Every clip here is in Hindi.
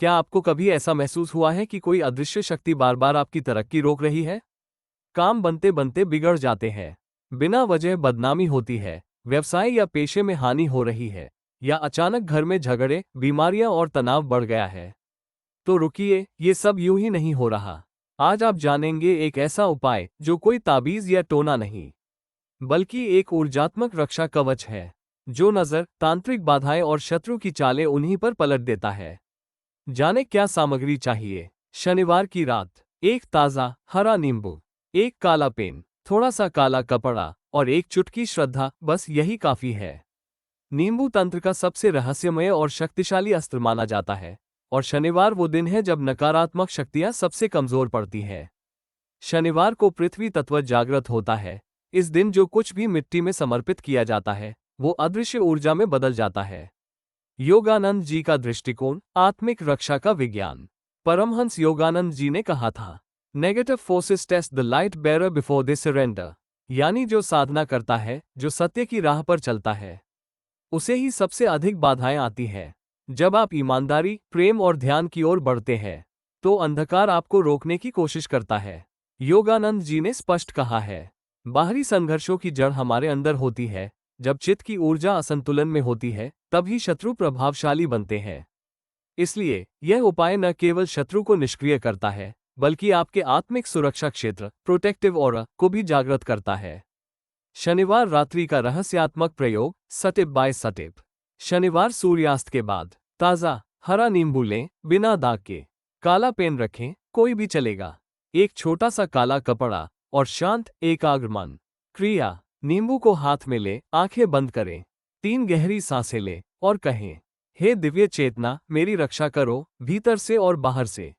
क्या आपको कभी ऐसा महसूस हुआ है कि कोई अदृश्य शक्ति बार बार आपकी तरक्की रोक रही है? काम बनते बनते बिगड़ जाते हैं, बिना वजह बदनामी होती है, व्यवसाय या पेशे में हानि हो रही है, या अचानक घर में झगड़े, बीमारियां और तनाव बढ़ गया है। तो रुकिए, ये सब यूं ही नहीं हो रहा। आज आप जानेंगे एक ऐसा उपाय जो कोई ताबीज या टोना नहीं, बल्कि एक ऊर्जात्मक रक्षा कवच है, जो नजर, तांत्रिक बाधाएं और शत्रु की चालें उन्हीं पर पलट देता है। जाने क्या सामग्री चाहिए। शनिवार की रात, एक ताज़ा हरा नींबू, एक काला पेन, थोड़ा सा काला कपड़ा और एक चुटकी श्रद्धा, बस यही काफी है। नींबू तंत्र का सबसे रहस्यमय और शक्तिशाली अस्त्र माना जाता है, और शनिवार वो दिन है जब नकारात्मक शक्तियां सबसे कमजोर पड़ती है। शनिवार को पृथ्वी तत्व जागृत होता है। इस दिन जो कुछ भी मिट्टी में समर्पित किया जाता है, वो अदृश्य ऊर्जा में बदल जाता है। योगानंद जी का दृष्टिकोण, आत्मिक रक्षा का विज्ञान। परमहंस योगानंद जी ने कहा था, negative forces test the light bearer before they surrender. यानी जो साधना करता है, जो सत्य की राह पर चलता है, उसे ही सबसे अधिक बाधाएं आती है। जब आप ईमानदारी, प्रेम और ध्यान की ओर बढ़ते हैं, तो अंधकार आपको रोकने की कोशिश करता है। योगानंद जी ने स्पष्ट कहा है, बाहरी संघर्षों की जड़ हमारे अंदर होती है। जब चित्त की ऊर्जा असंतुलन में होती है, तभी शत्रु प्रभावशाली बनते हैं। इसलिए यह उपाय न केवल शत्रु को निष्क्रिय करता है, बल्कि आपके आत्मिक सुरक्षा क्षेत्र, प्रोटेक्टिव ऑरा, को भी जागृत करता है। शनिवार रात्रि का रहस्यात्मक प्रयोग, सटिप बाय सटिप। शनिवार सूर्यास्त के बाद ताज़ा हरा नींबू लें, बिना दाग के। काला पेन रखें, कोई भी चलेगा। एक छोटा सा काला कपड़ा और शांत एकाग्र मन। क्रिया, नींबू को हाथ में लें, आंखें बंद करें, 3 गहरी सांसें लें और कहें, हे दिव्य चेतना, मेरी रक्षा करो, भीतर से और बाहर से।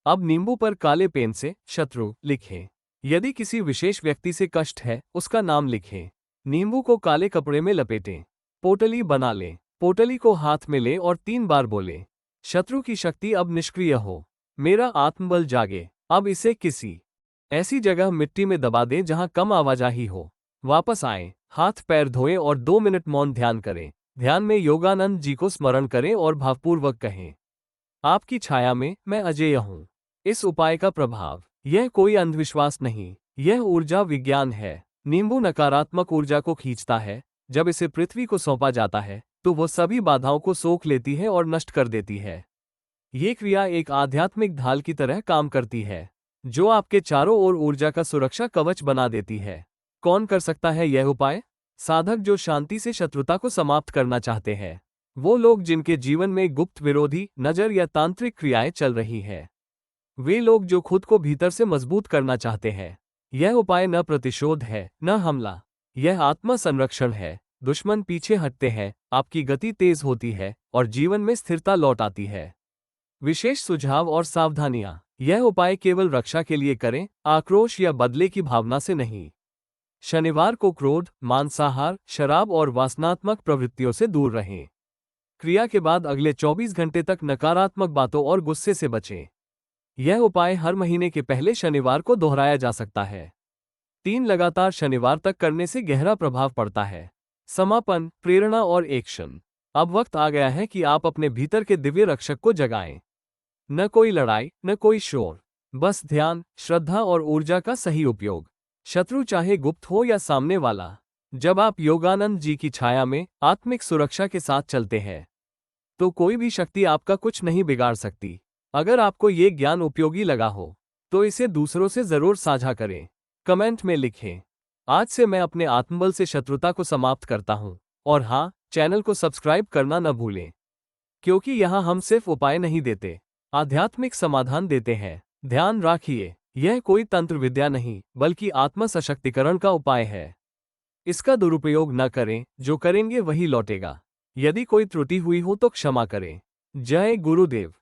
अब नींबू पर काले पेन से शत्रु लिखें। यदि किसी विशेष व्यक्ति से कष्ट है, उसका नाम लिखें। नींबू को काले कपड़े में लपेटें, पोटली बना लें, पोटली को हाथ में लें और 3 बार बोलें, शत्रु की शक्ति अब निष्क्रिय हो, मेरा आत्मबल जागे। अब इसे किसी ऐसी जगह मिट्टी में दबा दें जहां कम आवाजाही हो। वापस आएं, हाथ पैर धोएं और 2 मिनट मौन ध्यान करें। ध्यान में योगानंद जी को स्मरण करें और भावपूर्वक कहें, आपकी छाया में मैं अजेय हूं। इस उपाय का प्रभाव, यह कोई अंधविश्वास नहीं, यह ऊर्जा विज्ञान है। नींबू नकारात्मक ऊर्जा को खींचता है। जब इसे पृथ्वी को सौंपा जाता है, तो वह सभी बाधाओं को सोख लेती है और नष्ट कर देती है। ये क्रिया एक आध्यात्मिक ढाल की तरह काम करती है, जो आपके चारों ओर ऊर्जा का सुरक्षा कवच बना देती है। कौन कर सकता है यह उपाय? साधक जो शांति से शत्रुता को समाप्त करना चाहते हैं। वो लोग जिनके जीवन में गुप्त विरोधी, नजर या तांत्रिक क्रियाएं चल रही है। वे लोग जो खुद को भीतर से मजबूत करना चाहते हैं। यह उपाय न प्रतिशोध है, न हमला, यह आत्मा संरक्षण है। दुश्मन पीछे हटते हैं, आपकी गति तेज होती है और जीवन में स्थिरता लौट आती है। विशेष सुझाव और सावधानियां, यह उपाय केवल रक्षा के लिए करें, आक्रोश या बदले की भावना से नहीं। शनिवार को क्रोध, मांसाहार, शराब और वासनात्मक प्रवृत्तियों से दूर रहें। क्रिया के बाद अगले 24 घंटे तक नकारात्मक बातों और गुस्से से बचें। यह उपाय हर महीने के पहले शनिवार को दोहराया जा सकता है। 3 लगातार शनिवार तक करने से गहरा प्रभाव पड़ता है। समापन, प्रेरणा और एक्शन। अब वक्त आ गया है कि आप अपने भीतर के दिव्य रक्षक को जगाएं। न कोई लड़ाई, न कोई शोर, बस ध्यान, श्रद्धा और ऊर्जा का सही उपयोग। शत्रु चाहे गुप्त हो या सामने वाला, जब आप योगानंद जी की छाया में आत्मिक सुरक्षा के साथ चलते हैं, तो कोई भी शक्ति आपका कुछ नहीं बिगाड़ सकती। अगर आपको ये ज्ञान उपयोगी लगा हो, तो इसे दूसरों से जरूर साझा करें। कमेंट में लिखें, आज से मैं अपने आत्मबल से शत्रुता को समाप्त करता हूं। और हाँ, चैनल को सब्सक्राइब करना न भूलें, क्योंकि यहाँ हम सिर्फ उपाय नहीं देते, आध्यात्मिक समाधान देते हैं। ध्यान रखिए, यह कोई तंत्र विद्या नहीं, बल्कि आत्म सशक्तिकरण का उपाय है। इसका दुरुपयोग न करें, जो करेंगे वही लौटेगा। यदि कोई त्रुटि हुई हो तो क्षमा करें। जय गुरुदेव।